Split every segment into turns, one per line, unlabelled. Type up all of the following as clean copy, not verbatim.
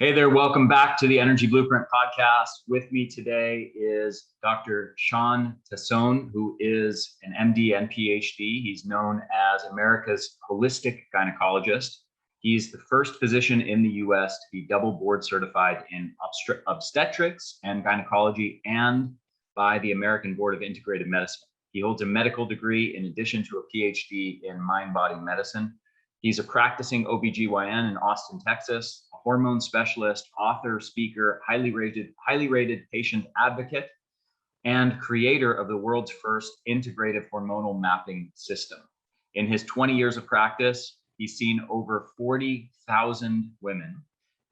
Hey there, welcome back to the Energy Blueprint podcast. With me today is Dr. Shawn Tassone, who is an MD and Ph.D. He's known as America's holistic gynecologist. He's the first physician in the US to be double board certified in obstetrics and gynecology and by the American Board of Integrative Medicine. He holds a medical degree in addition to a Ph.D. in mind-body medicine. He's a practicing OBGYN in Austin, Texas, a hormone specialist, author, speaker, highly rated patient advocate, and creator of the world's first integrative hormonal mapping system. In his 20 years of practice, he's seen over 40,000 women,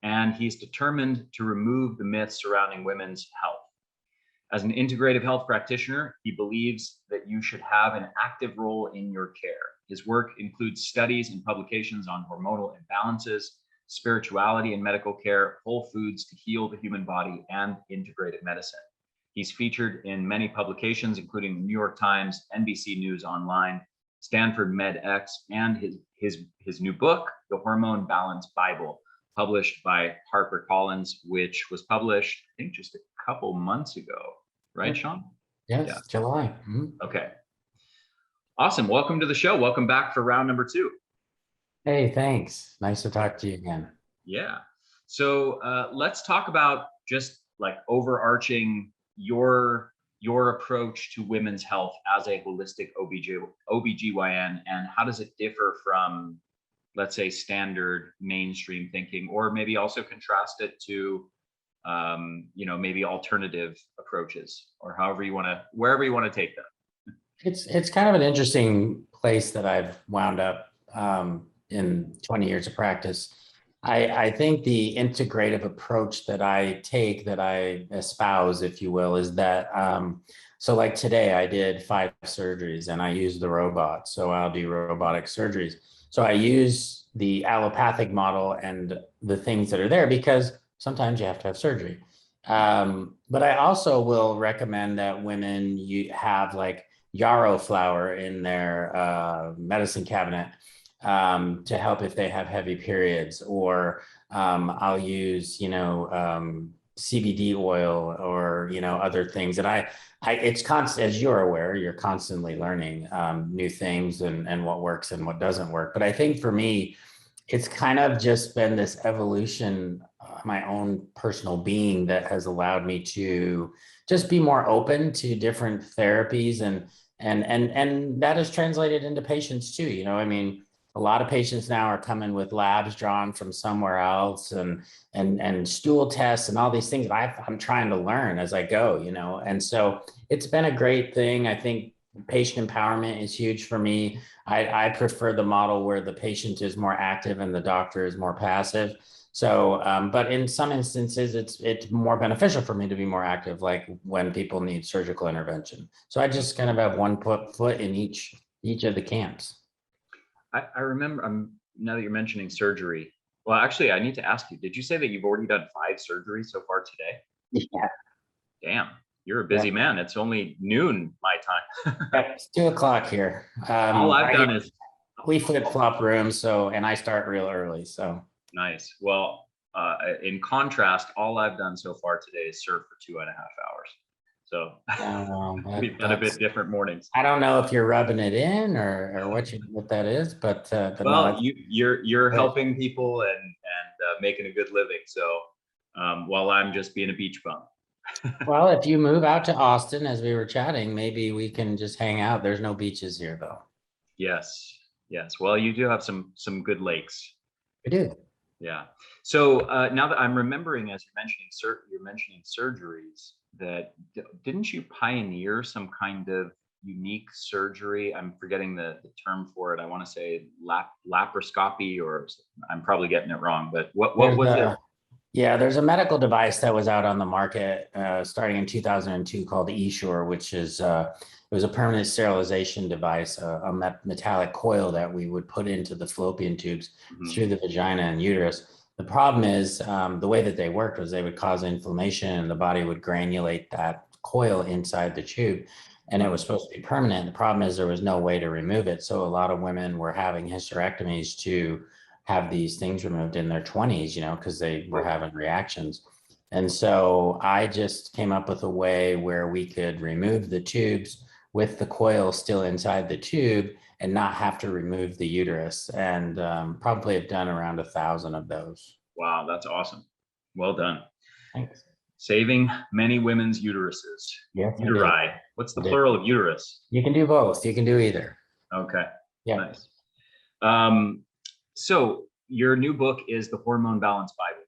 and he's determined to remove the myths surrounding women's health. As an integrative health practitioner, he believes that you should have an active role in your care. His work includes studies and publications on hormonal imbalances, spirituality in medical care, whole foods to heal the human body, and integrative medicine. He's featured in many publications, including the New York Times, NBC News Online, Stanford MedX, and his new book, The Hormone Balance Bible, published by HarperCollins, which was published, I think, just a couple months ago. Right, Shawn?
Yes, yeah. July.
Okay. Awesome. Welcome to the show. Welcome back for round number 2.
Hey, thanks. Nice to talk to you again.
Yeah. So let's talk about just like overarching your approach to women's health as a holistic OBGYN, and how does it differ from, let's say, standard mainstream thinking, or maybe also contrast it to, maybe alternative approaches, or wherever you want to take them.
It's kind of an interesting place that I've wound up in 20 years of practice. I think the integrative approach that I take, that I espouse, if you will, is that, so like today I did 5 surgeries and I use the robot. So I'll do robotic surgeries. So I use the allopathic model and the things that are there because sometimes you have to have surgery. But I also will recommend that women you have like yarrow flower in their medicine cabinet to help if they have heavy periods, or I'll use, CBD oil, or, other things. And it's constant, as you're aware, you're constantly learning new things and what works and what doesn't work. But I think for me, it's kind of just been this evolution, my own personal being, that has allowed me to just be more open to different therapies, and that is translated into patients too. I mean, a lot of patients now are coming with labs drawn from somewhere else, and stool tests and all these things I'm trying to learn as I go, and so it's been a great thing. I think patient empowerment is huge for me. I prefer the model where the patient is more active and the doctor is more passive. So, but in some instances, it's more beneficial for me to be more active, like when people need surgical intervention. So I just kind of have one foot in each of the camps.
I remember, now that you're mentioning surgery, well, actually, I need to ask you, did you say that you've already done 5 surgeries so far today?
Yeah.
Damn, you're a busy man. It's only noon my time.
It's 2:00 here.
All I've done is
we flip-flop rooms, and I start real early, so.
Nice. Well, in contrast, all I've done so far today is surf for 2.5 hours. So we've got a bit different mornings.
I don't know if you're rubbing it in or what that is, but
well, no, you're helping people and making a good living. So while I'm just being a beach bum.
Well, if you move out to Austin, as we were chatting, maybe we can just hang out. There's no beaches here, though.
Yes. Well, you do have some good lakes.
We do.
Yeah. So now that I'm remembering, as you're mentioning surgeries, that didn't you pioneer some kind of unique surgery? I'm forgetting the term for it. I want to say laparoscopy, or I'm probably getting it wrong. But what was it?
Yeah, there's a medical device that was out on the market starting in 2002 called Essure, which is it was a permanent sterilization device, a metallic coil that we would put into the fallopian tubes through the vagina and uterus. The problem is the way that they worked was they would cause inflammation, and the body would granulate that coil inside the tube, and it was supposed to be permanent. The problem is there was no way to remove it. So a lot of women were having hysterectomies to have these things removed in their 20s, because they were having reactions. And so I just came up with a way where we could remove the tubes with the coil still inside the tube and not have to remove the uterus. And probably have done around 1,000 of those.
Wow, that's awesome. Well done.
Thanks.
Saving many women's uteruses.
Yes,
Uteri. What's the plural of uterus?
You can do both. You can do either.
Okay.
Yeah.
Nice. So your new book is the Hormone Balance Bible.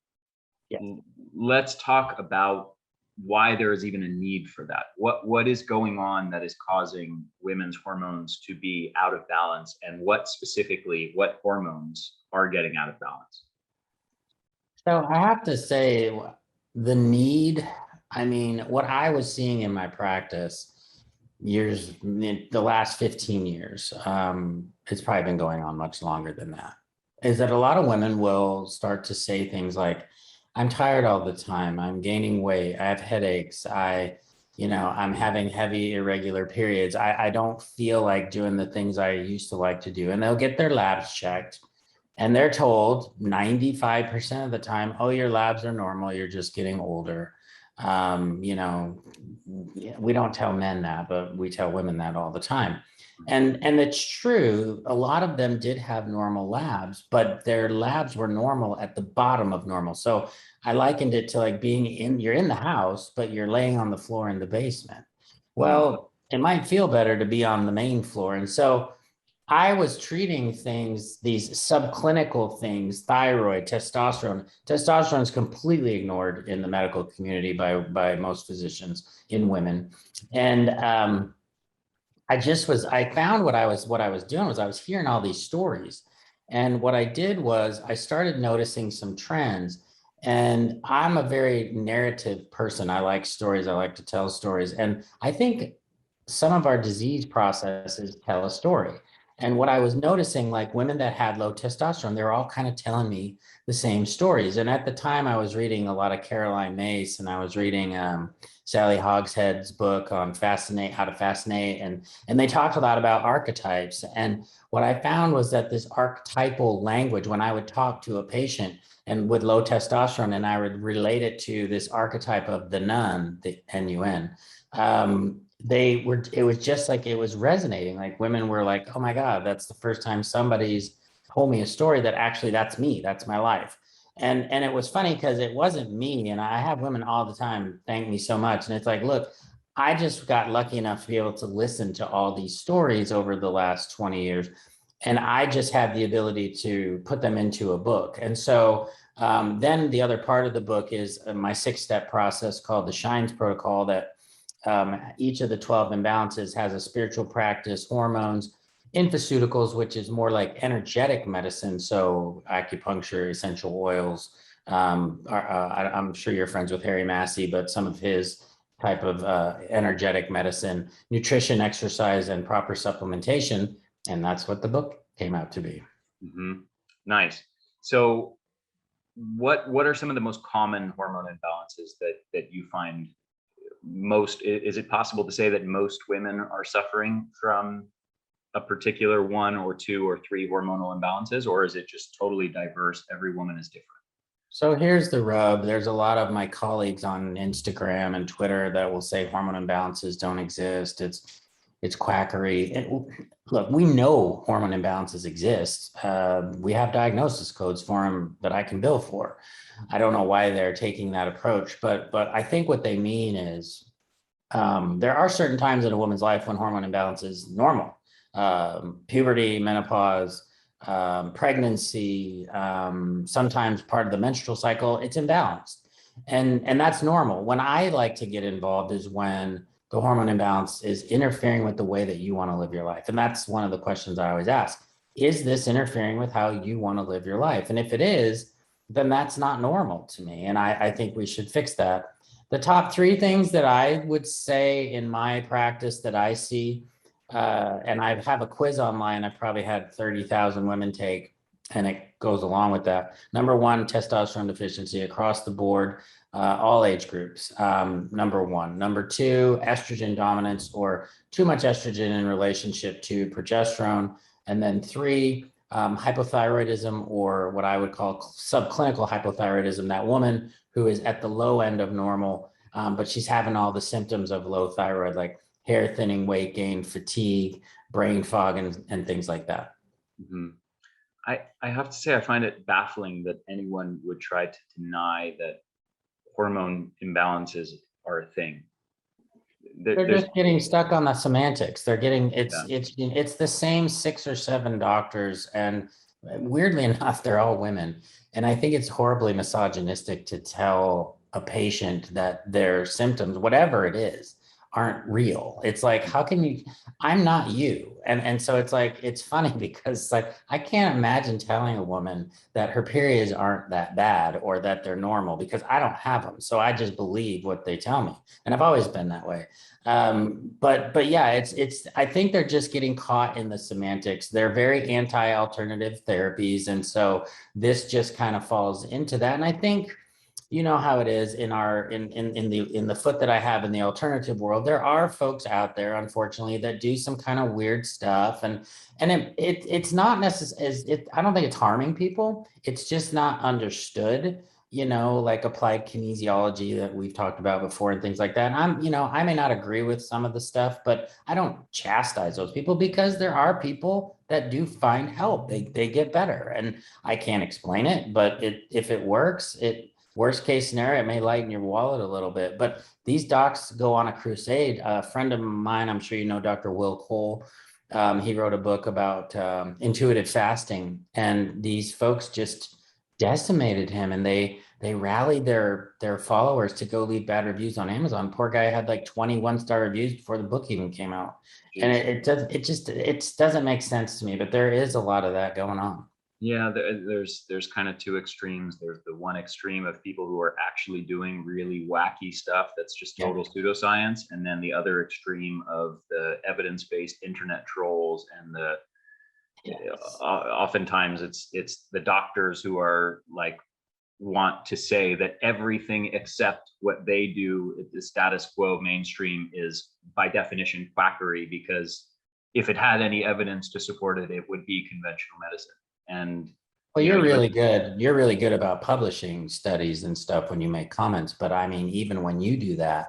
Yeah.
Let's talk about why there is even a need for that. What is going on that is causing women's hormones to be out of balance, and what hormones are getting out of balance?
So I have to say the need, what I was seeing in my practice the last 15 years, it's probably been going on much longer than that, is that a lot of women will start to say things like, I'm tired all the time. I'm gaining weight. I have headaches. I'm having heavy irregular periods. I don't feel like doing the things I used to like to do. And they'll get their labs checked and they're told 95% of the time, oh, your labs are normal. You're just getting older. We don't tell men that, but we tell women that all the time. And it's true. A lot of them did have normal labs, but their labs were normal at the bottom of normal. So I likened it to like you're in the house, but you're laying on the floor in the basement. Well, it might feel better to be on the main floor. And so I was treating things, these subclinical things, thyroid, testosterone. Testosterone is completely ignored in the medical community by most physicians in women. And I found what I was doing was I was hearing all these stories. And what I did was I started noticing some trends. And I'm a very narrative person. I like stories. I like to tell stories. And I think some of our disease processes tell a story. And what I was noticing, like women that had low testosterone, they were all kind of telling me the same stories. And at the time I was reading a lot of Caroline Myss, and I was reading Sally Hogshead's book on how to fascinate. And they talked a lot about archetypes. And what I found was that this archetypal language, when I would talk to a patient and with low testosterone, and I would relate it to this archetype of the nun, the NUN, it was just like, it was resonating. Like women were like, oh my God, that's the first time somebody's told me a story that actually that's me, that's my life. And it was funny because it wasn't me. And I have women all the time thank me so much. And it's like, look, I just got lucky enough to be able to listen to all these stories over the last 20 years. And I just had the ability to put them into a book. And so then the other part of the book is my 6-step process called the Shines Protocol, that each of the 12 imbalances has a spiritual practice, hormones, infoceuticals, which is more like energetic medicine. So acupuncture, essential oils. I'm sure you're friends with Harry Massey, but some of his type of energetic medicine, nutrition, exercise, and proper supplementation. And that's what the book came out to be.
Mm-hmm. Nice. So what are some of the most common hormone imbalances that you find most? Is it possible to say that most women are suffering from a particular 1 or 2 or 3 hormonal imbalances, or is it just totally diverse? Every woman is different.
So here's the rub. There's a lot of my colleagues on Instagram and Twitter that will say hormone imbalances don't exist. It's quackery. Look, we know hormone imbalances exist. We have diagnosis codes for them that I can bill for. I don't know why they're taking that approach, but I think what they mean is there are certain times in a woman's life when hormone imbalance is normal. Puberty, menopause, pregnancy, sometimes part of the menstrual cycle, it's imbalanced. And that's normal. When I like to get involved is when the hormone imbalance is interfering with the way that you want to live your life. And that's one of the questions I always ask. Is this interfering with how you want to live your life? And if it is, then that's not normal to me. And I think we should fix that. The top 3 things that I would say in my practice that I see, and I have a quiz online, I probably had 30,000 women take, and it goes along with that. Number 1, testosterone deficiency across the board, all age groups, number 1. Number 2, estrogen dominance or too much estrogen in relationship to progesterone. And then 3, hypothyroidism, or what I would call subclinical hypothyroidism, that woman who is at the low end of normal, but she's having all the symptoms of low thyroid, like hair thinning, weight gain, fatigue, brain fog, and things like that.
Mhm. I have to say, I find it baffling that anyone would try to deny that hormone imbalances are a thing.
They're
There's,
just getting stuck on the semantics. They're getting
yeah,
it's the same 6 or 7 doctors, and weirdly enough, they're all women. And I think it's horribly misogynistic to tell a patient that their symptoms, whatever it is, aren't real. It's like, how can you? I'm not you. And so it's like, it's funny because it's like, I can't imagine telling a woman that her periods aren't that bad or that they're normal, because I don't have them. So I just believe what they tell me. And I've always been that way. But yeah, I think they're just getting caught in the semantics. They're very anti-alternative therapies. And so this just kind of falls into that. And I think, you know how it is in our in the foot that I have in the alternative world, there are folks out there, unfortunately, that do some kind of weird stuff. And it's not necessarily, I don't think it's harming people. It's just not understood, like applied kinesiology that we've talked about before and things like that. And I may not agree with some of the stuff, but I don't chastise those people, because there are people that do find help. They get better, and I can't explain it, but if it works, worst case scenario, it may lighten your wallet a little bit. But these docs go on a crusade. A friend of mine, I'm sure you know, Dr. Will Cole, he wrote a book about intuitive fasting, and these folks just decimated him, and they rallied their followers to go leave bad reviews on Amazon. Poor guy had like 21-star reviews before the book even came out. And
geez.
it doesn't make sense to me, but there is a lot of that going on.
Yeah, there's kind of two extremes. There's the one extreme of people who are actually doing really wacky stuff that's just
Yeah.
total pseudoscience, and then the other extreme of the evidence-based internet trolls and the
Yes.
oftentimes it's the doctors who are like want to say that everything except what they do, the status quo mainstream, is by definition quackery, because if it had any evidence to support it, it would be conventional medicine. And
Well,
you know,
you're
you
really good. You're really good about publishing studies and stuff when you make comments. But I mean, even when you do that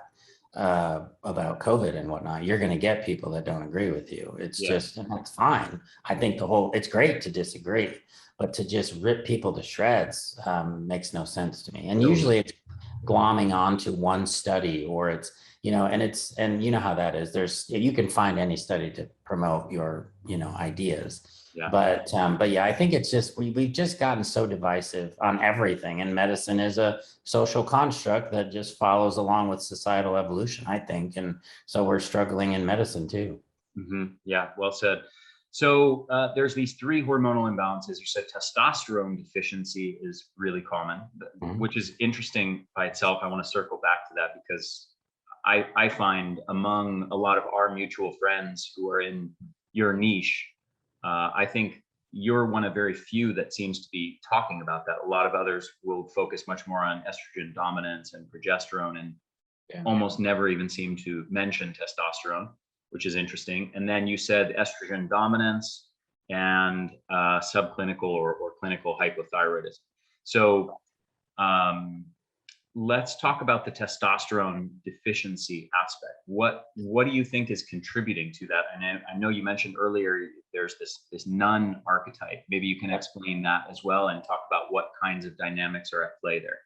about COVID and whatnot, you're going to get people that don't agree with you. It's
yes,
just, and that's fine. I think it's great to disagree, but to just rip people to shreds makes no sense to me. And
totally.
usually it's glomming onto one study, or and you know how that is. You can find any study to promote your, ideas.
Yeah.
But yeah, I think it's just we've just gotten so divisive on everything, and medicine is a social construct that just follows along with societal evolution, I think, and so we're struggling in medicine too.
Yeah, well said. So there's these three hormonal imbalances. You said testosterone deficiency is really common,
Mhm.
which is interesting by itself. I want to circle back to that because I find among a lot of our mutual friends who are in your niche, I think you're one of very few that seems to be talking about that. A lot of others will focus much more on estrogen dominance and progesterone, and
Yeah.
almost never even seem to mention testosterone, which is interesting. And then you said estrogen dominance and subclinical or clinical hypothyroidism. So um, let's talk about the testosterone deficiency aspect. What do you think is contributing to that? And I know you mentioned earlier there's this nun archetype. Maybe you can explain that as well and talk about what kinds of dynamics are at play there.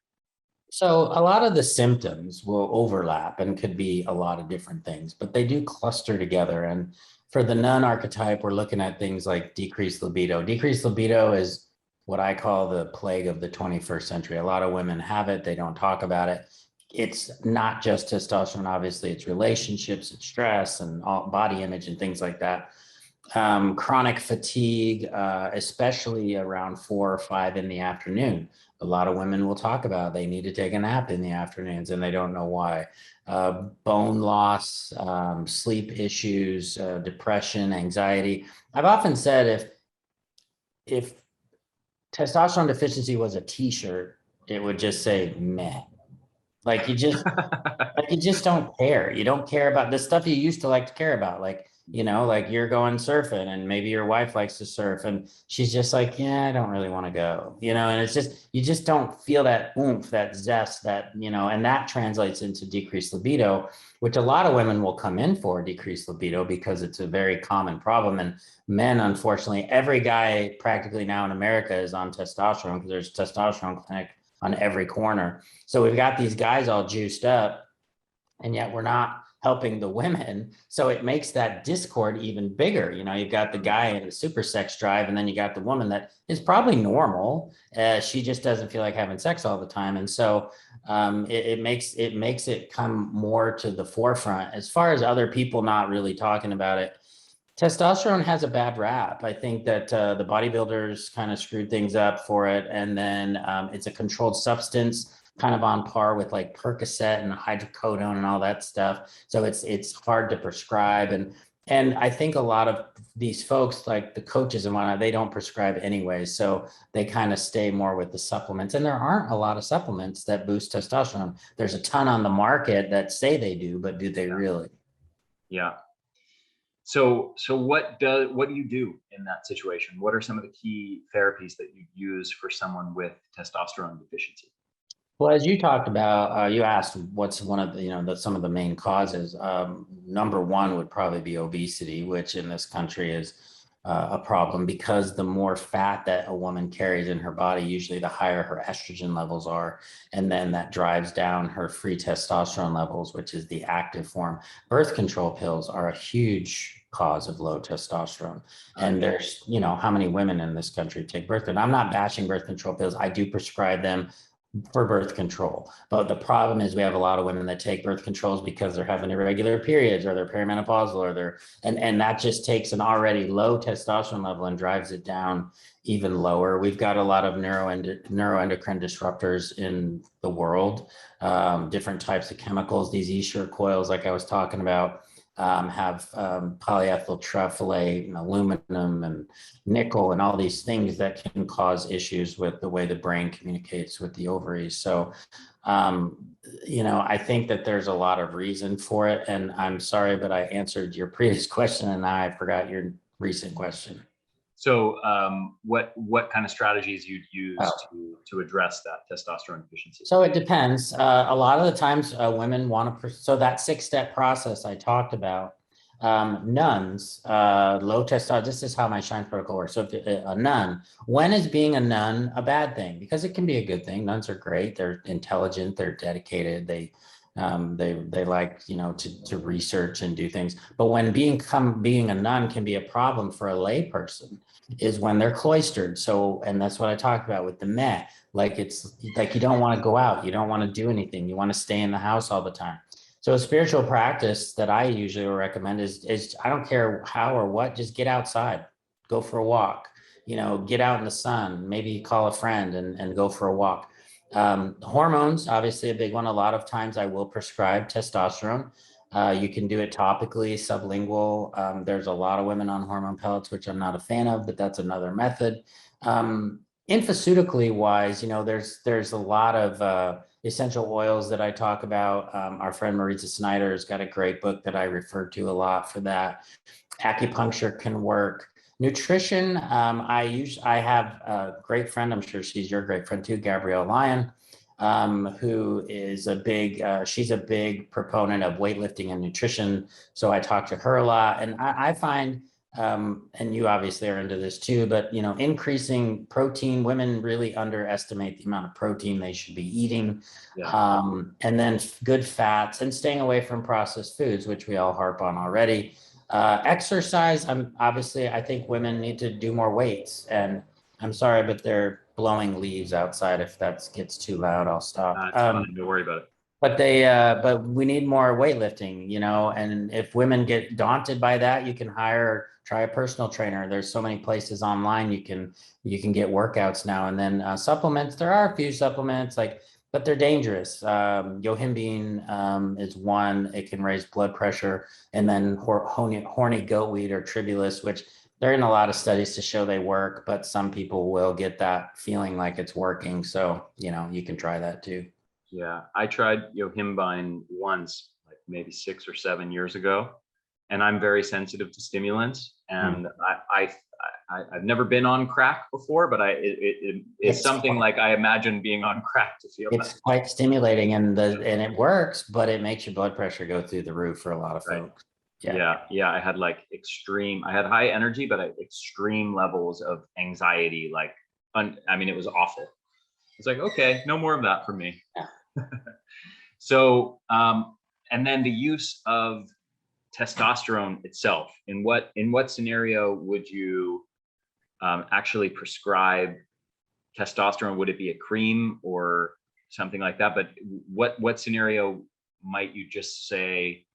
So a lot of the symptoms will overlap and could be a lot of different things, but they do cluster together. And for the nun archetype, we're looking at things like decreased libido. Decreased libido is what I call the plague of the 21st century. A lot of women have it. They don't talk about it. It's not just testosterone, obviously, it's relationships, it's stress, and all body image and things like that. Chronic fatigue, especially around 4 or 5 in the afternoon. A lot of women will talk about they need to take a nap in the afternoons and they don't know why. Bone loss, sleep issues, depression, anxiety. I've often said if testosterone deficiency was a T-shirt, it would just say meh. Like you just don't care. You don't care about the stuff you used to like to care about, like you know, like you're going surfing and maybe your wife likes to surf and she's just like, yeah, I don't really want to go, you know, and it's just, you just don't feel that oomph, that zest, that, you know, and that translates into decreased libido, which a lot of women will come in for decreased libido because it's a very common problem. And men, unfortunately, every guy practically now in America is on testosterone because there's testosterone clinic on every corner. So we've got these guys all juiced up, and yet we're not helping the women. So it makes that discord even bigger. You know, you've got the guy in the super sex drive, and then you got the woman that is probably normal. She just doesn't feel like having sex all the time. And so it makes it come more to the forefront as far as other people not really talking about it. Testosterone has a bad rap. I think that the bodybuilders kind of screwed things up for it. And then it's a controlled substance, kind of on par with like Percocet and hydrocodone and all that stuff. So it's hard to prescribe. And I think a lot of these folks, like the coaches and whatnot, they don't prescribe anyway. So they kind of stay more with the supplements. And there aren't a lot of supplements that boost testosterone. There's a ton on the market that say they do, but do they really?
Yeah. So what do you do in that situation? What are some of the key therapies that you use for someone with testosterone deficiency?
Well, as you talked about, you asked what's one of the, you know, some of the main causes. Number one would probably be obesity, which in this country is a problem because the more fat that a woman carries in her body, usually the higher her estrogen levels are. And then that drives down her free testosterone levels, which is the active form. Birth control pills are a huge cause of low testosterone. And there's, you know, how many women in this country take birth control? I'm not bashing birth control pills. I do prescribe them for birth control. But the problem is we have a lot of women that take birth controls because they're having irregular periods or they're perimenopausal or they're, and that just takes an already low testosterone level and drives it down even lower. We've got a lot of neuroendocrine disruptors in the world, different types of chemicals, these Escher coils, like I was talking about, have polyethyl terephthalate and aluminum and nickel and all these things that can cause issues with the way the brain communicates with the ovaries. So, you know, I think that there's a lot of reason for it. And I'm sorry, but I answered your previous question and now I forgot your recent question.
So what kind of strategies you'd use
Oh.
to address that testosterone deficiency?
So it depends. A lot of the times women want to, so that 6-step process I talked about, nuns, low testosterone, this is how my Shine protocol works. So if a nun, when is being a nun a bad thing? Because it can be a good thing. Nuns are great. They're intelligent. They're dedicated. They like, you know, to research and do things. But when being a nun can be a problem for a lay person is when they're cloistered. So, and that's what I talked about with the Met. Like it's like you don't want to go out, you don't want to do anything, you want to stay in the house all the time. So a spiritual practice that I usually recommend is I don't care how or what, just get outside, go for a walk, you know, get out in the sun, maybe call a friend and go for a walk. Hormones, obviously a big one. A lot of times I will prescribe testosterone. You can do it topically, sublingual. There's a lot of women on hormone pellets, which I'm not a fan of, but that's another method. Infoceutically wise, you know, there's a lot of essential oils that I talk about. Our friend Maritza Snyder has got a great book that I refer to a lot for that. Acupuncture can work. Nutrition, I have a great friend, I'm sure she's your great friend too, Gabrielle Lyon, who is she's a big proponent of weightlifting and nutrition. So I talk to her a lot, and I find, and you obviously are into this too, but you know, increasing protein, women really underestimate the amount of protein they should be eating.
Yeah.
And then good fats and staying away from processed foods, which we all harp on already. Exercise, I think women need to do more weights, and I'm sorry, but they're blowing leaves outside. If that gets too loud, I'll stop.
It's fine. Don't worry about it.
But we need more weightlifting, you know, and if women get daunted by that, you can try a personal trainer. There's so many places online you can get workouts now. And then supplements, there are a few supplements but they're dangerous. Yohimbine is one. It can raise blood pressure. And then horny goatweed or tribulus, which they're in a lot of studies to show they work, but some people will get that feeling like it's working. So, you know, you can try that too.
Yeah, I tried Yohimbine once, like maybe 6 or 7 years ago, and I'm very sensitive to stimulants, and I've never been on crack before, but it's something like I imagine being on crack to feel
it's
that.
quite stimulating, and it works, but it makes your blood pressure go through the roof for a lot of folks.
Yeah. I had like I had high energy, but extreme levels of anxiety. Like, I mean, it was awful. It's like, okay, no more of that for me.
Yeah.
So, and then the use of testosterone itself. In what scenario would you actually prescribe testosterone? Would it be a cream or something like that? But what scenario might you just say,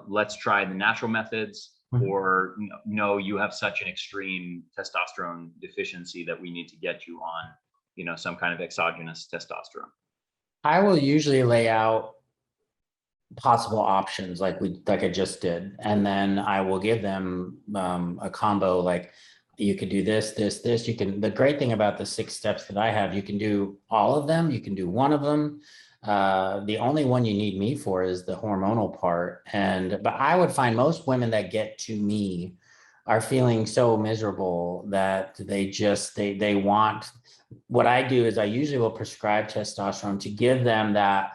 let's try the natural methods, or no, you have such an extreme testosterone deficiency that we need to get you on, some kind of exogenous testosterone?
I will usually lay out possible options like I just did, and then I will give them a combo, like you could do this, you can. The great thing about the 6 steps that I have, you can do all of them, you can do one of them. The only one you need me for is the hormonal part. But I would find most women that get to me are feeling so miserable that they want. What I do is I usually will prescribe testosterone to give them that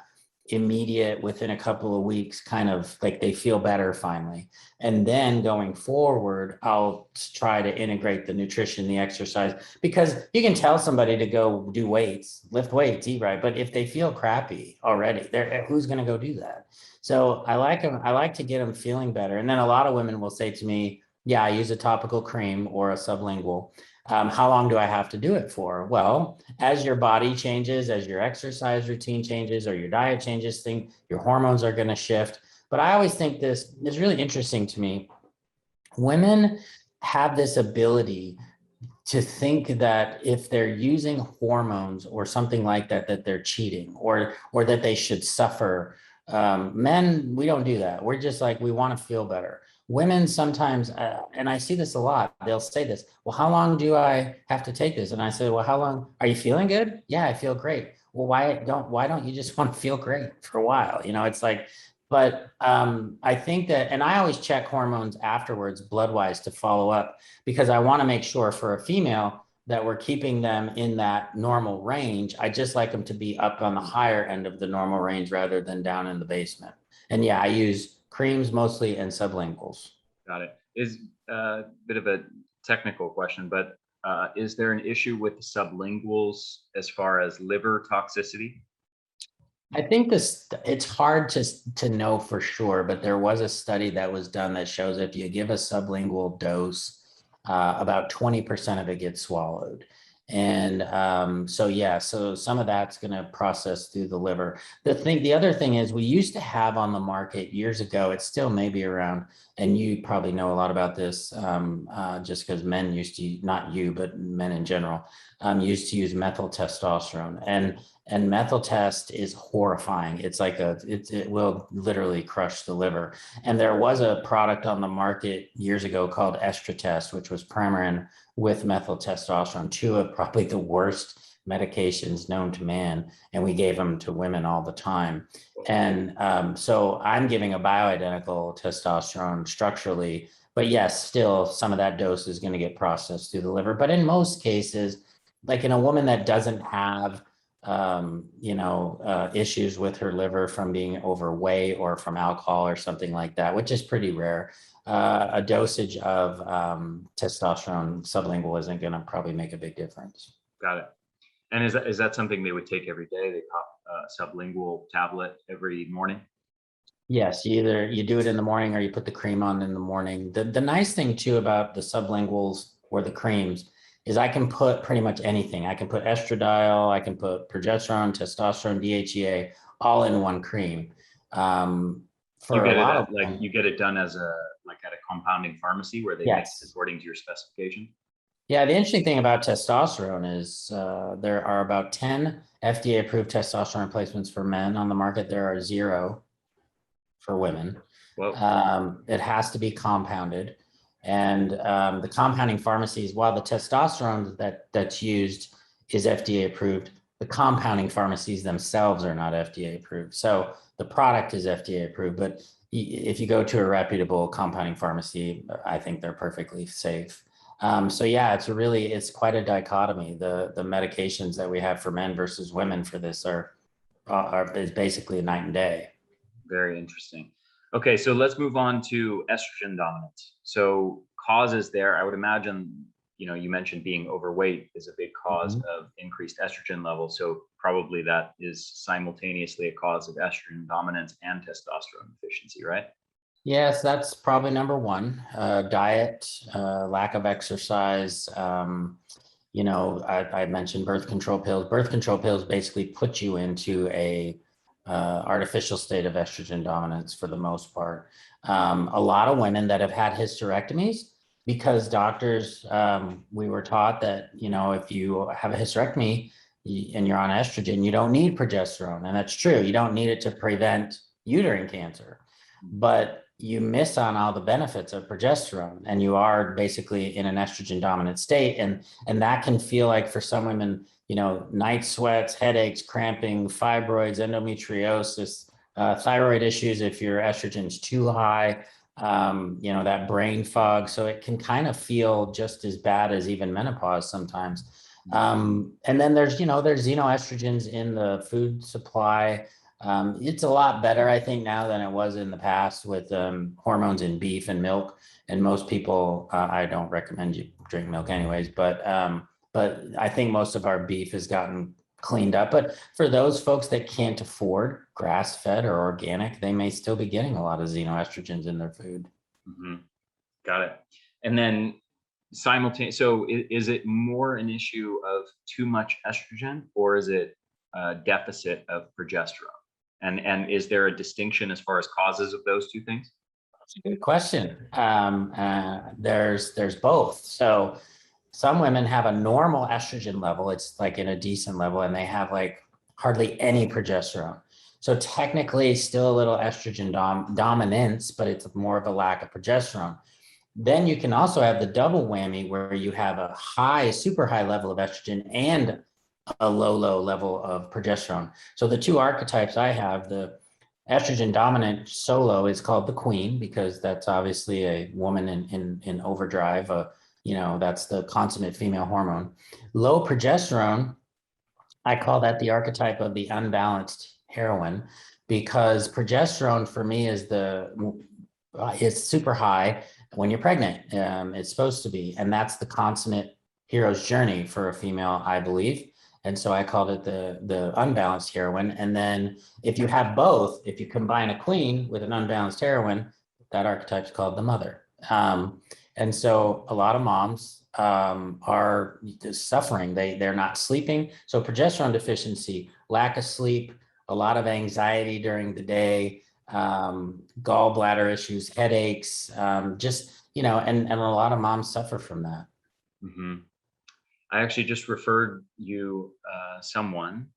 immediate, within a couple of weeks, kind of like they feel better finally. And then going forward, I'll try to integrate the nutrition, the exercise, because you can tell somebody to go do weights, lift weights, eat right, but if they feel crappy already, who's going to go do that? So I like to get them feeling better. And then a lot of women will say to me, yeah, I use a topical cream or a sublingual. How long do I have to do it for? Well, as your body changes, as your exercise routine changes, or your diet changes, your hormones are going to shift. But I always think this is really interesting to me. Women have this ability to think that if they're using hormones or something like that, that they're cheating, or that they should suffer. Men, we don't do that. We're just like, we want to feel better. Women sometimes, and I see this a lot, they'll say this, well, how long do I have to take this? And I say, well, how long are you feeling good? Yeah, I feel great. Well, why don't you just want to feel great for a while? It's like, but I think that, and I always check hormones afterwards, blood-wise, to follow up, because I want to make sure for a female that we're keeping them in that normal range. I just like them to be up on the higher end of the normal range rather than down in the basement. And yeah, I use creams mostly and sublinguals.
Got it. Is a bit of a technical question, but is there an issue with the sublinguals as far as liver toxicity?
I think it's hard to know for sure, but there was a study that was done that shows if you give a sublingual dose, about 20% of it gets swallowed. And so some of that's going to process through the liver. The other thing is, we used to have on the market years ago, it still may be around, and you probably know a lot about this, just because men used to, not you, but men in general, used to use methyl testosterone. And methyl test is horrifying. It's like it will literally crush the liver. And there was a product on the market years ago called Estrotest, which was Premarin with methyl testosterone, 2 of probably the worst medications known to man. And we gave them to women all the time. And so I'm giving a bioidentical testosterone structurally, but yes, still some of that dose is going to get processed through the liver. But in most cases, like in a woman that doesn't have issues with her liver from being overweight or from alcohol or something like that, which is pretty rare, a dosage of testosterone sublingual isn't going to probably make a big difference.
Got it. And is that something they would take every day? They pop a sublingual tablet every morning?
Yes, either you do it in the morning or you put the cream on in the morning. The nice thing too about the sublinguals or the creams is I can put pretty much anything. I can put estradiol, I can put progesterone, testosterone, DHEA, all in one cream. For a lot of
like you get it done as at a compounding pharmacy where they make it according to your specification.
Yeah, the interesting thing about testosterone is there are about 10 FDA-approved testosterone replacements for men on the market. There are 0 for women. It has to be compounded. And the compounding pharmacies, while the testosterone that's used is FDA approved, the compounding pharmacies themselves are not FDA approved. So the product is FDA approved, but if you go to a reputable compounding pharmacy, I think they're perfectly safe. So yeah, it's quite a dichotomy. The medications that we have for men versus women for this is basically a night and day.
Very interesting. Okay, so let's move on to estrogen dominance. So causes there, I would imagine, you mentioned being overweight is a big cause of increased estrogen levels. So probably that is simultaneously a cause of estrogen dominance and testosterone deficiency, right?
Yes, that's probably number one. Diet, lack of exercise. I mentioned birth control pills. Birth control pills basically put you into a artificial state of estrogen dominance for the most part. A lot of women that have had hysterectomies, because doctors, we were taught that, if you have a hysterectomy and you're on estrogen, you don't need progesterone. And that's true. You don't need it to prevent uterine cancer, but you miss on all the benefits of progesterone, and you are basically in an estrogen dominant state. And that can feel like, for some women, night sweats, headaches, cramping, fibroids, endometriosis, thyroid issues if your estrogen's too high, that brain fog. So it can kind of feel just as bad as even menopause sometimes. And then there's xenoestrogens in the food supply. It's a lot better, I think, now than it was in the past with hormones in beef and milk. And most people, I don't recommend you drink milk anyways, but I think most of our beef has gotten cleaned up. But for those folks that can't afford grass-fed or organic, they may still be getting a lot of xenoestrogens in their food.
Got it. And then so is it more an issue of too much estrogen, or is it a deficit of progesterone? And is there a distinction as far as causes of those two things?
That's a good question. There's both. So some women have a normal estrogen level. It's like in a decent level, and they have like hardly any progesterone. So technically still a little estrogen dominance, but it's more of a lack of progesterone. Then you can also have the double whammy where you have a super high level of estrogen and a low level of progesterone. So the two archetypes I have, the estrogen dominant solo is called the queen, because that's obviously a woman in overdrive. That's the consummate female hormone. Low progesterone, I call that the archetype of the unbalanced heroine, because progesterone for me is super high when you're pregnant. It's supposed to be, and that's the consummate hero's journey for a female, I believe. And so I called it the unbalanced heroine. And then if you have both, if you combine a queen with an unbalanced heroine, that archetype is called the mother. And so a lot of moms are suffering. They're not sleeping. So progesterone deficiency, lack of sleep, a lot of anxiety during the day, gallbladder issues, headaches, and a lot of moms suffer from that.
I actually just referred you someone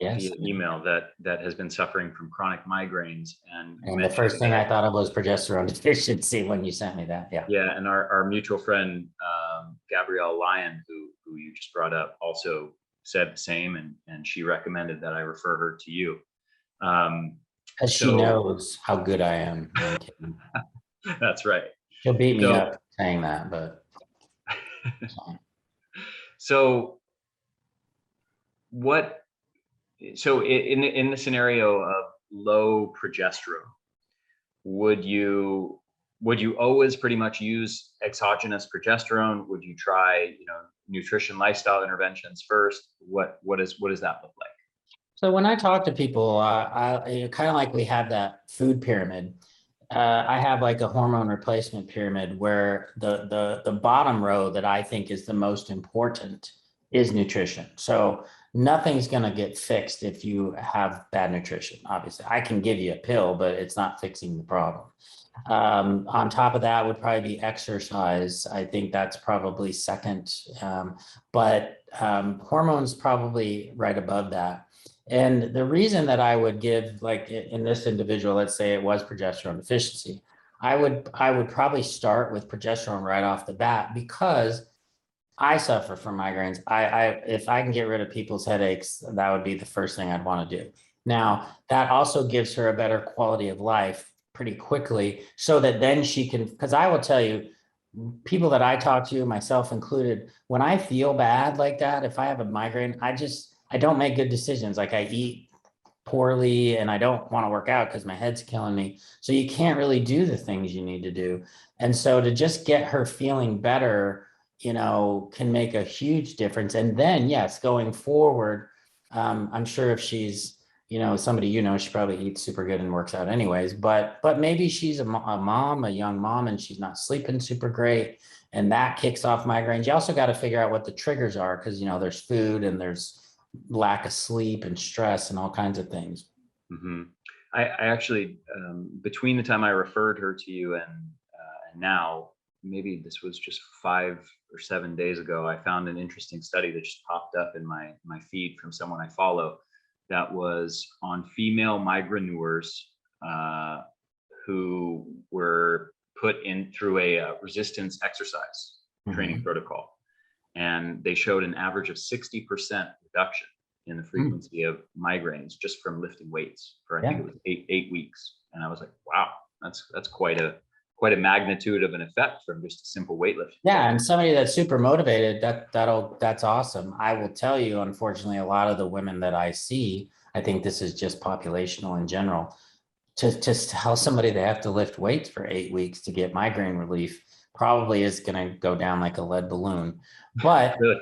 via email that has been suffering from chronic migraines. And
the first thing I thought of was progesterone deficiency when you sent me that.
Yeah. And our mutual friend, Gabrielle Lyon, who you just brought up, also said the same. And she recommended that I refer her to you.
Because she knows how good I am.
That's right.
She'll beat me up saying that, but.
So in the scenario of low progesterone, would you always pretty much use exogenous progesterone? Would you try, nutrition, lifestyle interventions first? What does that look like?
So when I talk to people, kind of like we have that food pyramid. I have like a hormone replacement pyramid where the bottom row that I think is the most important is nutrition. So nothing's going to get fixed if you have bad nutrition. Obviously, I can give you a pill, but it's not fixing the problem. On top of that would probably be exercise. I think that's probably second, but hormones probably right above that. And the reason that I would give, like in this individual, let's say it was progesterone deficiency, I would probably start with progesterone right off the bat, because I suffer from migraines. If I can get rid of people's headaches, that would be the first thing I'd want to do. Now, that also gives her a better quality of life, pretty quickly, so that then she can, because I will tell you, people that I talk to, myself included, when I feel bad like that, if I have a migraine, I don't make good decisions. Like, I eat poorly and I don't want to work out because my head's killing me. So you can't really do the things you need to do. And so to just get her feeling better, can make a huge difference. And then, yes, going forward, I'm sure if she's, somebody, she probably eats super good and works out anyways, but maybe she's a mom, a young mom, and she's not sleeping super great. And that kicks off migraines. You also got to figure out what the triggers are, because, there's food and there's lack of sleep and stress and all kinds of things.
Mm-hmm. I actually, between the time I referred her to you and now, maybe this was just 5 or 7 days ago, I found an interesting study that just popped up in my feed from someone I follow, that was on female migraineurs who were put in through a resistance exercise training protocol. And they showed an average of 60% reduction in the frequency of migraines just from lifting weights for, I think it was eight weeks. And I was like, wow, that's quite a magnitude of an effect from just a simple weightlifting.
Yeah, and somebody that's super motivated, that's awesome. I will tell you, unfortunately, a lot of the women that I see, I think this is just populational in general, to tell somebody they have to lift weights for 8 weeks to get migraine relief probably is going to go down like a lead balloon. But
Really?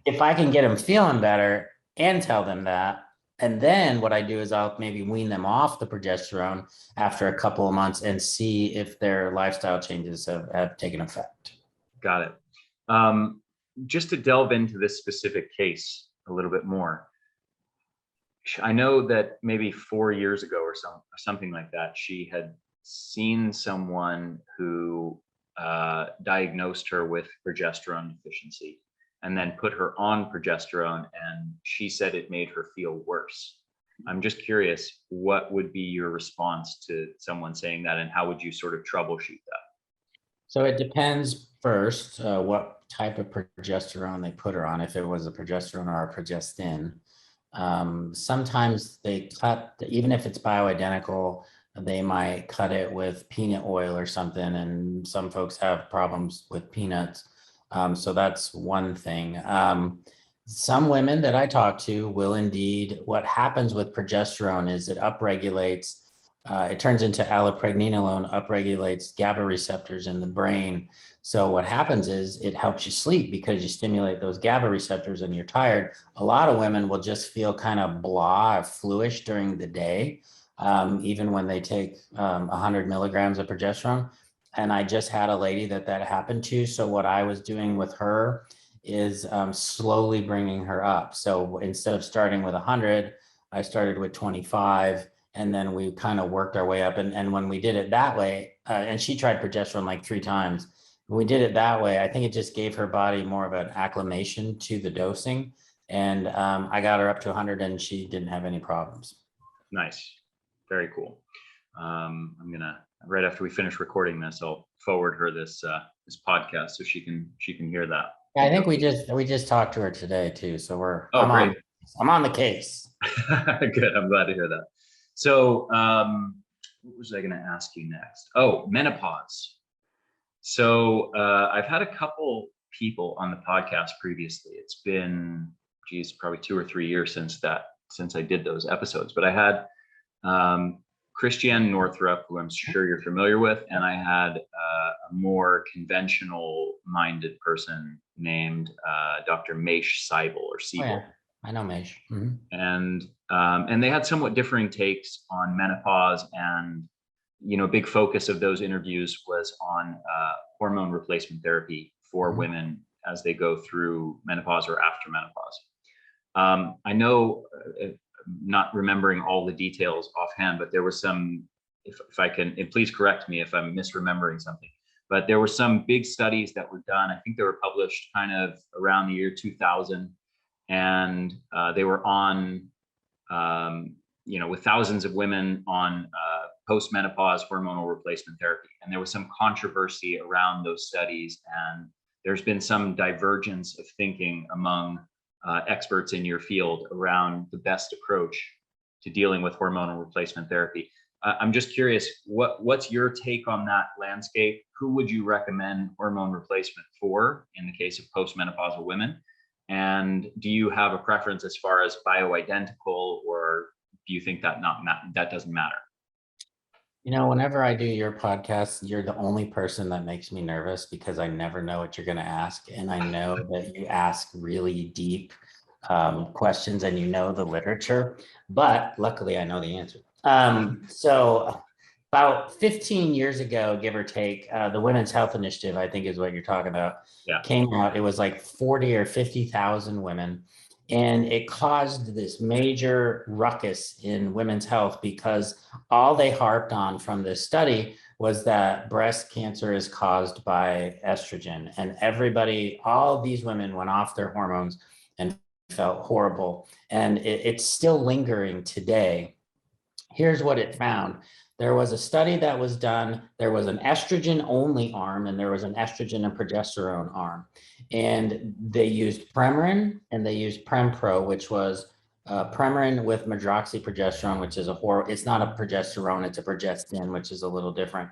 if I can get them feeling better and tell them that, and then what I do is I'll maybe wean them off the progesterone after a couple of months and see if their lifestyle changes have taken effect.
Got it. Just to delve into this specific case a little bit more, I know that maybe 4 years ago or something like that, she had seen someone who diagnosed her with progesterone deficiency and then put her on progesterone, and she said it made her feel worse. I'm just curious, what would be your response to someone saying that, and how would you sort of troubleshoot that?
So it depends first what type of progesterone they put her on, if it was a progesterone or a progestin. Sometimes they cut, even if it's bioidentical, they might cut it with peanut oil or something, and some folks have problems with peanuts. So that's one thing. Some women that I talk to will indeed, what happens with progesterone is it upregulates, it turns into allopregnanolone, upregulates GABA receptors in the brain. So what happens is it helps you sleep because you stimulate those GABA receptors and you're tired. A lot of women will just feel kind of blah or fluish during the day, even when they take 100 milligrams of progesterone. And I just had a lady that happened to. So what I was doing with her is slowly bringing her up. So instead of starting with 100, I started with 25. And then we kind of worked our way up. And when we did it that way, and she tried progesterone like 3 times, when we did it that way, I think it just gave her body more of an acclimation to the dosing. And I got her up to 100 and she didn't have any problems.
Nice. Very cool. I'm going to, right after we finish recording this, I'll forward her this podcast so she can hear that.
Yeah, I think we just talked to her today too. So
great.
I'm on the case.
Good. I'm glad to hear that. So what was I going to ask you next? Oh, menopause. So I've had a couple people on the podcast previously. It's been, probably 2 or 3 years since I did those episodes. But I had Christiane Northrup, who I'm sure you're familiar with, and I had a more conventional-minded person named Dr. Maish Seibel or Siebel.
Oh, yeah. I know Maish. Mm-hmm.
And they had somewhat differing takes on menopause, and big focus of those interviews was on hormone replacement therapy for women as they go through menopause or after menopause. I know, not remembering all the details offhand, but there was some, if I can, and please correct me if I'm misremembering something, but there were some big studies that were done. I think they were published kind of around the year 2000, and they were on, with thousands of women on post-menopause hormonal replacement therapy. And there was some controversy around those studies, and there's been some divergence of thinking among experts in your field around the best approach to dealing with hormonal replacement therapy. I'm just curious, what's your take on that landscape? Who would you recommend hormone replacement for in the case of postmenopausal women? And do you have a preference as far as bioidentical, or do you think that that doesn't matter?
You know, whenever I do your podcast, you're the only person that makes me nervous because I never know what you're going to ask. And I know that you ask really deep questions and you know the literature, but luckily I know the answer. So about 15 years ago, give or take, the Women's Health Initiative, I think is what you're talking about,
Yeah.
came out. It was like 40 or 50,000 women. And it caused this major ruckus in women's health because all they harped on from this study was that breast cancer is caused by estrogen. And everybody, all these women went off their hormones and felt horrible. And it's still lingering today. Here's what it found. There was a study that was done. There was an estrogen only arm and there was an estrogen and progesterone arm. And they used Premarin and they used Prempro, which was Premarin with medroxyprogesterone, which is it's not a progesterone, it's a progestin, which is a little different.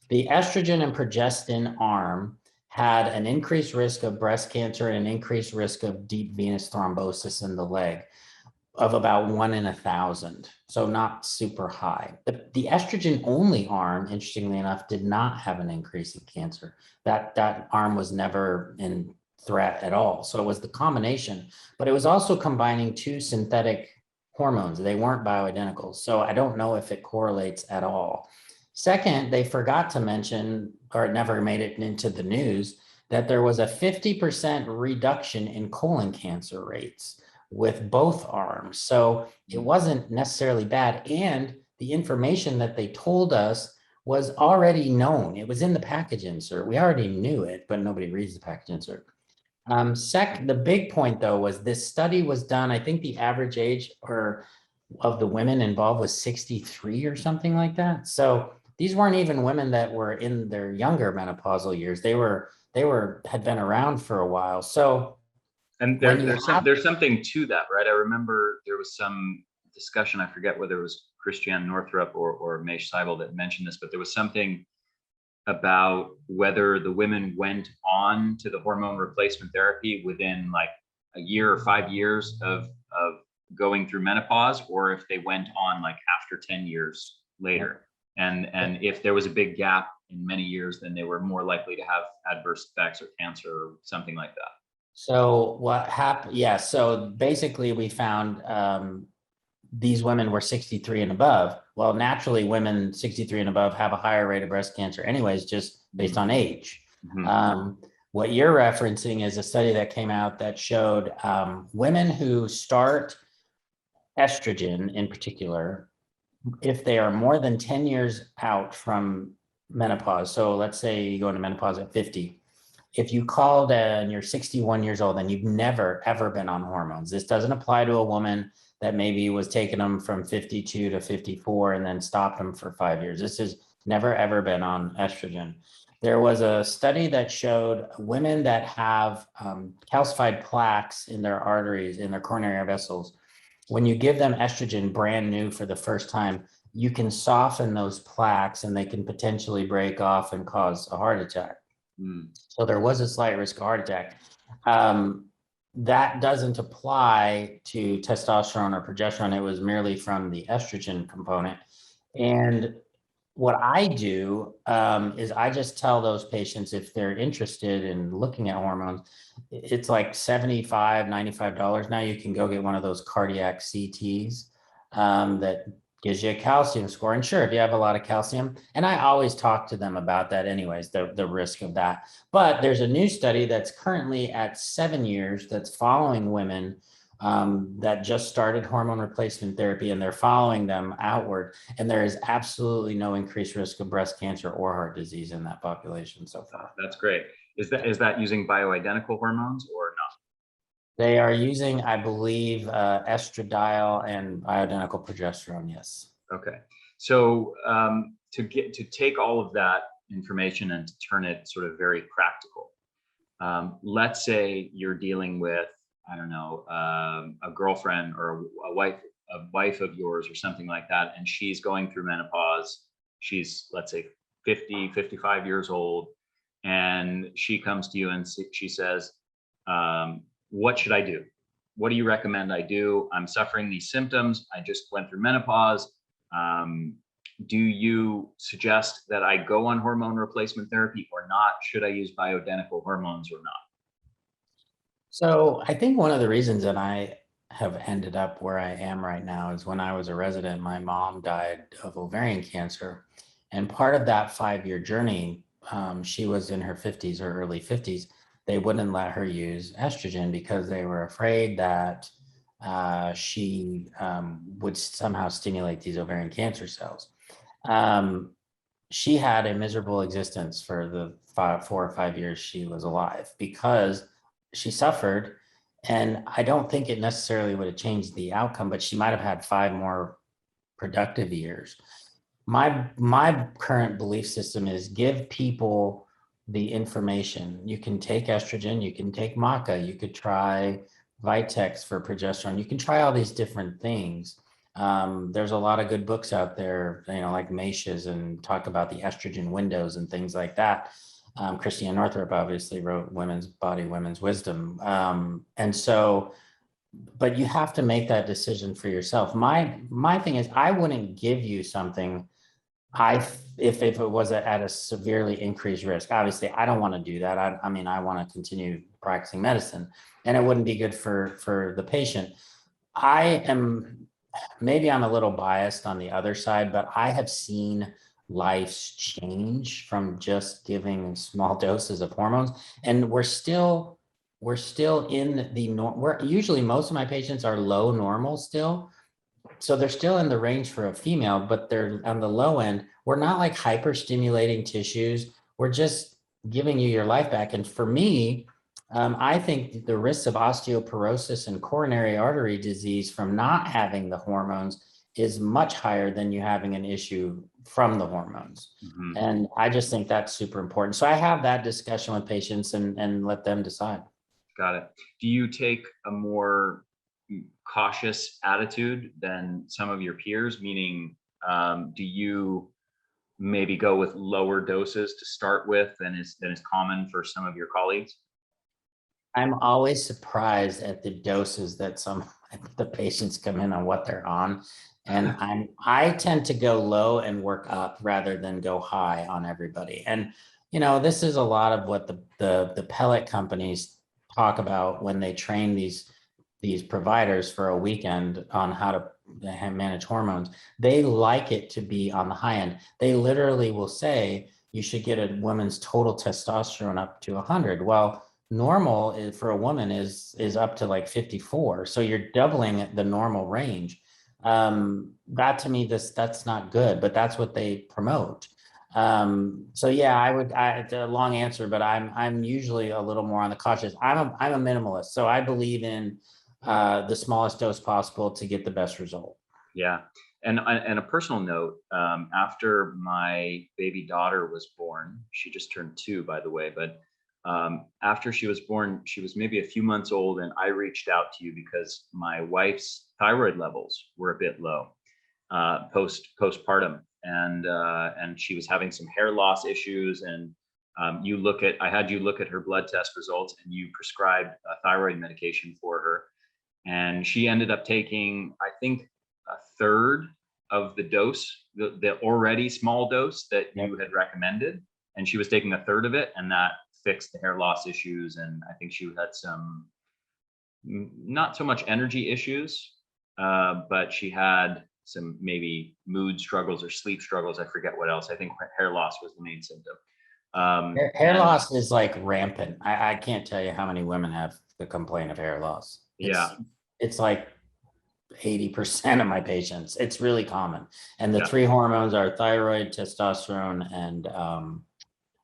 The estrogen and progestin arm had an increased risk of breast cancer and an increased risk of deep venous thrombosis in the leg of about 1 in 1,000. So not super high. The estrogen only arm, interestingly enough, did not have an increase in cancer. That arm was never in threat at all. So it was the combination, but it was also combining two synthetic hormones. They weren't bioidentical. So I don't know if it correlates at all. Second, they forgot to mention, or it never made it into the news, that there was a 50% reduction in colon cancer rates with both arms. So it wasn't necessarily bad. And the information that they told us was already known. It was in the package insert. We already knew it, but nobody reads the package insert. The big point though was this study was done, I think the average age of the women involved was 63 or something like that. So these weren't even women that were in their younger menopausal years. Had been around for a while. So
And there's something to that, right? I remember there was some discussion, I forget whether it was Christiane Northrup or Mesh Seibel that mentioned this, but there was something about whether the women went on to the hormone replacement therapy within like a year or 5 years of going through menopause, or if they went on like after 10 years later. And if there was a big gap in many years, then they were more likely to have adverse effects or cancer or something like that.
So what happened? Yeah. So basically we found these women were 63 and above. Well, naturally women 63 and above have a higher rate of breast cancer anyways, just based on age. Mm-hmm. What you're referencing is a study that came out that showed women who start estrogen in particular, if they are more than 10 years out from menopause. So let's say you go into menopause at 50. If you called and you're 61 years old and you've never, ever been on hormones, this doesn't apply to a woman that maybe was taking them from 52 to 54 and then stopped them for 5 years. This has never, ever been on estrogen. There was a study that showed women that have calcified plaques in their arteries, in their coronary vessels, when you give them estrogen brand new for the first time, you can soften those plaques and they can potentially break off and cause a heart attack. So there was a slight risk of heart attack. That doesn't apply to testosterone or progesterone. It was merely from the estrogen component. And what I do is I just tell those patients, if they're interested in looking at hormones, it's like $75, $95 now. You can go get one of those cardiac CTs that gives you a calcium score. And sure, if you have a lot of calcium, and I always talk to them about that anyways, the risk of that. But there's a new study that's currently at 7 years that's following women that just started hormone replacement therapy, and they're following them outward. And there is absolutely no increased risk of breast cancer or heart disease in that population so far.
That's great. Is that using bioidentical hormones or not?
They are using, I believe, estradiol and bioidentical progesterone. Yes.
Okay. So to take all of that information and to turn it sort of very practical, let's say you're dealing with, I don't know, a girlfriend or a wife wife of yours or something like that, and she's going through menopause. She's, let's say, 50, 55 years old, and she comes to you and she says, what should I do? What do you recommend I do? I'm suffering these symptoms. I just went through menopause. Do you suggest that I go on hormone replacement therapy or not? Should I use bioidentical hormones or not?
So I think one of the reasons that I have ended up where I am right now is when I was a resident, my mom died of ovarian cancer. And part of that 5-year journey, she was in her 50s or early 50s. They wouldn't let her use estrogen because they were afraid that she would somehow stimulate these ovarian cancer cells. She had a miserable existence for the 4 or 5 years she was alive because she suffered. And I don't think it necessarily would have changed the outcome, but she might have had 5 more productive years. My current belief system is give people the information. You can take estrogen, you can take maca, you could try Vitex for progesterone, you can try all these different things. There's a lot of good books out there, like Maisha's, and talk about the estrogen windows and things like that. Christiane Northrup obviously wrote Women's Body, Women's Wisdom. And so, but you have to make that decision for yourself. My thing is, I wouldn't give you something if it was at a severely increased risk. Obviously, I don't want to do that. I mean, I want to continue practicing medicine, and it wouldn't be good for the patient. Maybe I'm a little biased on the other side, but I have seen lives change from just giving small doses of hormones. And we're still in the norm. Usually most of my patients are low normal still. So they're still in the range for a female, but they're on the low end. We're not like hyper stimulating tissues. We're just giving you your life back. And for me, I think the risks of osteoporosis and coronary artery disease from not having the hormones is much higher than you having an issue from the hormones. Mm-hmm. And I just think that's super important. So I have that discussion with patients and let them decide.
Got it. Do you take a more cautious attitude than some of your peers? Meaning, do you maybe go with lower doses to start with than is common for some of your colleagues?
I'm always surprised at the doses that some of the patients come in on what they're on. And I tend to go low and work up rather than go high on everybody. And, this is a lot of what the pellet companies talk about when they train these providers for a weekend on how to manage hormones. They like it to be on the high end. They literally will say you should get a woman's total testosterone up to 100. Well, normal for a woman is up to like 54. So you're doubling the normal range. That to me, that's not good, but that's what they promote. So yeah, it's a long answer, but I'm usually a little more on the cautious. I'm a minimalist. So I believe in the smallest dose possible to get the best result.
Yeah. And a personal note, after my baby daughter was born, she just turned 2, by the way, but after she was born, she was maybe a few months old, and I reached out to you because my wife's thyroid levels were a bit low postpartum, and she was having some hair loss issues. And I had you look at her blood test results, and you prescribed a thyroid medication for her, and she ended up taking, I think, a third of the dose, the already small dose that you had recommended, and she was taking a third of it, and that fixed the hair loss issues. And I think she had some, not so much energy issues, but she had some maybe mood struggles or sleep struggles. I forget what else. I think hair loss was the main symptom.
Hair loss is like rampant. I can't tell you how many women have the complaint of hair loss. It's like 80% of my patients. It's really common. And the 3 hormones are thyroid, testosterone, and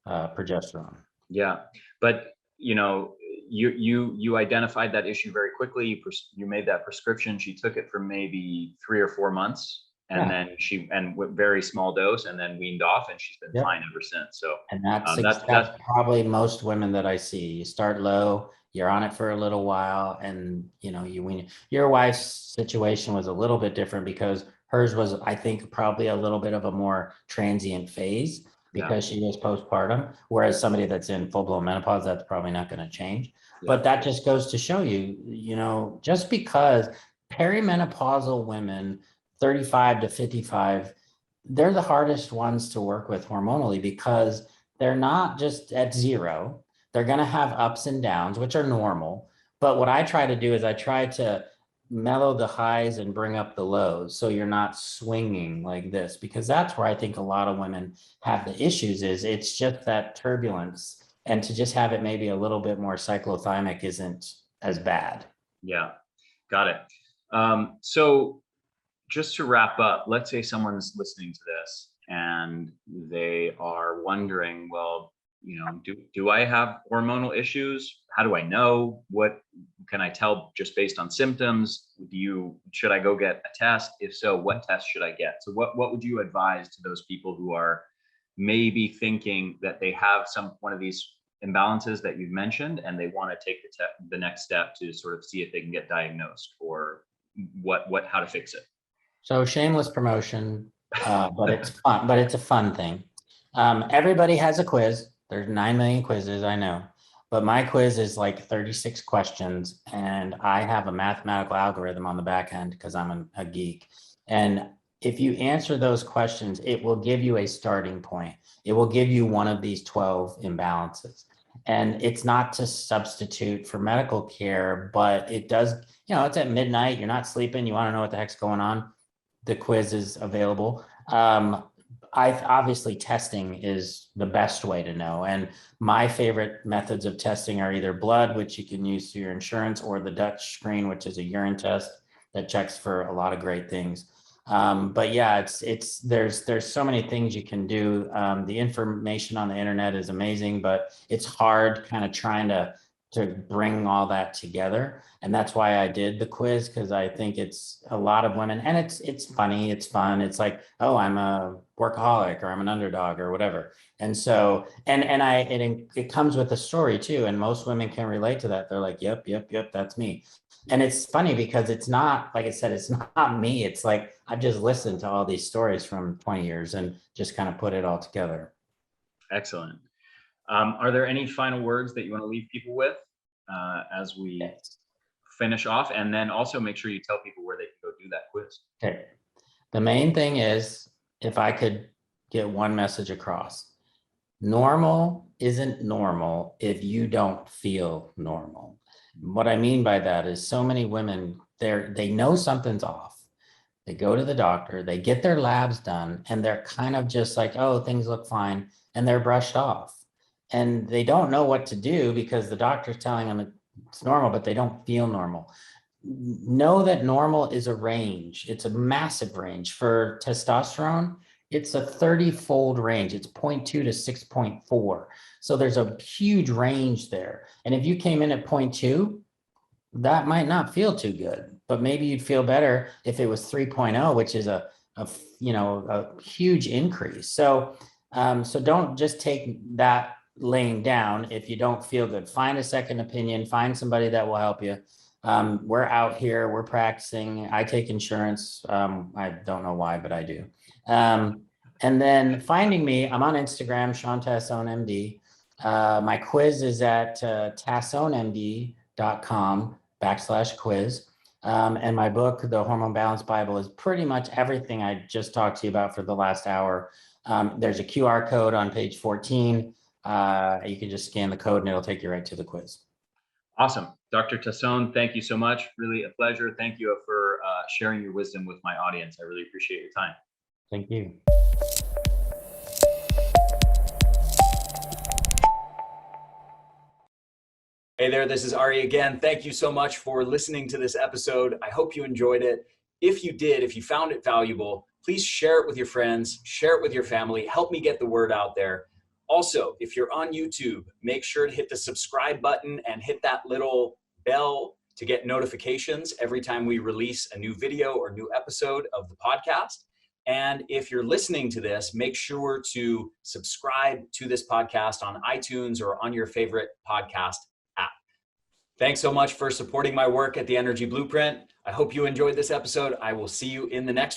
progesterone.
Yeah, but you identified that issue very quickly. You made that prescription. She took it for maybe 3 or 4 months, and then with very small dose, and then weaned off, and she's been fine ever since. So,
and that's probably most women that I see. You start low, you're on it for a little while, and your wife's situation was a little bit different because hers was, I think, probably a little bit of a more transient phase because she was postpartum, whereas somebody that's in full-blown menopause, that's probably not going to change. But that just goes to show you, just because perimenopausal women, 35 to 55, they're the hardest ones to work with hormonally because they're not just at zero. They're going to have ups and downs, which are normal. But what I try to do is I try to mellow the highs and bring up the lows, so you're not swinging like this, because that's where I think a lot of women have the issues. Is it's just that turbulence, and to just have it maybe a little bit more cyclothymic isn't as bad.
Yeah, got it. So just to wrap up, let's say someone's listening to this and they are wondering, well, do I have hormonal issues? How do I know? What can I tell just based on symptoms? Should I go get a test? If so, what test should I get? So what would you advise to those people who are maybe thinking that they have one of these imbalances that you've mentioned, and they want to take the next step to sort of see if they can get diagnosed, or how to fix it?
So shameless promotion, but it's fun. But it's a fun thing. Everybody has a quiz. There's 9 million quizzes, I know, but my quiz is like 36 questions, and I have a mathematical algorithm on the back end because I'm a geek. And if you answer those questions, it will give you a starting point. It will give you one of these 12 imbalances. And it's not to substitute for medical care, but it does, it's at midnight, you're not sleeping, you want to know what the heck's going on. The quiz is available. Obviously testing is the best way to know. And my favorite methods of testing are either blood, which you can use through your insurance, or the Dutch screen, which is a urine test that checks for a lot of great things. But yeah, there's so many things you can do. The information on the internet is amazing, but it's hard kind of trying to bring all that together. And that's why I did the quiz, because I think it's a lot of women, and it's funny, it's fun. It's like, oh, I'm a workaholic, or I'm an underdog, or whatever. And so, it comes with a story too. And most women can relate to that. They're like, yep, that's me. And it's funny because it's not, like I said, it's not me. It's like, I've just listened to all these stories from 20 years and just kind of put it all together.
Excellent. Are there any final words that you want to leave people with as we finish off? And then also make sure you tell people where they can go do that quiz.
Okay. The main thing is, if I could get one message across, normal isn't normal if you don't feel normal. What I mean by that is, so many women, they know something's off. They go to the doctor, they get their labs done, and they're kind of just like, oh, things look fine, and they're brushed off. And they don't know what to do because the doctor's telling them it's normal, but they don't feel normal. Know that normal is a range. It's a massive range. For testosterone, it's a 30-fold range. It's 0.2 to 6.4. So there's a huge range there. And if you came in at 0.2, that might not feel too good, but maybe you'd feel better if it was 3.0, which is a huge increase. So don't just take that laying down if you don't feel good. Find a second opinion, find somebody that will help you. We're out here, we're practicing. I take insurance. I don't know why, but I do. And then finding me, I'm on Instagram, Shawn Tassone MD. My quiz is at tassonemd.com/quiz. And my book, The Hormone Balance Bible, is pretty much everything I just talked to you about for the last hour. There's a QR code on page 14. You can just scan the code and it'll take you right to the quiz.
Awesome. Dr. Tassone, thank you so much. Really a pleasure. Thank you for sharing your wisdom with my audience. I really appreciate your time.
Thank you.
Hey there, this is Ari again. Thank you so much for listening to this episode. I hope you enjoyed it. If you did, if you found it valuable, please share it with your friends, share it with your family, help me get the word out there. Also, if you're on YouTube, make sure to hit the subscribe button and hit that little bell to get notifications every time we release a new video or new episode of the podcast. And if you're listening to this, make sure to subscribe to this podcast on iTunes or on your favorite podcast Thanks so much for supporting my work at the Energy Blueprint. I hope you enjoyed this episode. I will see you in the next one.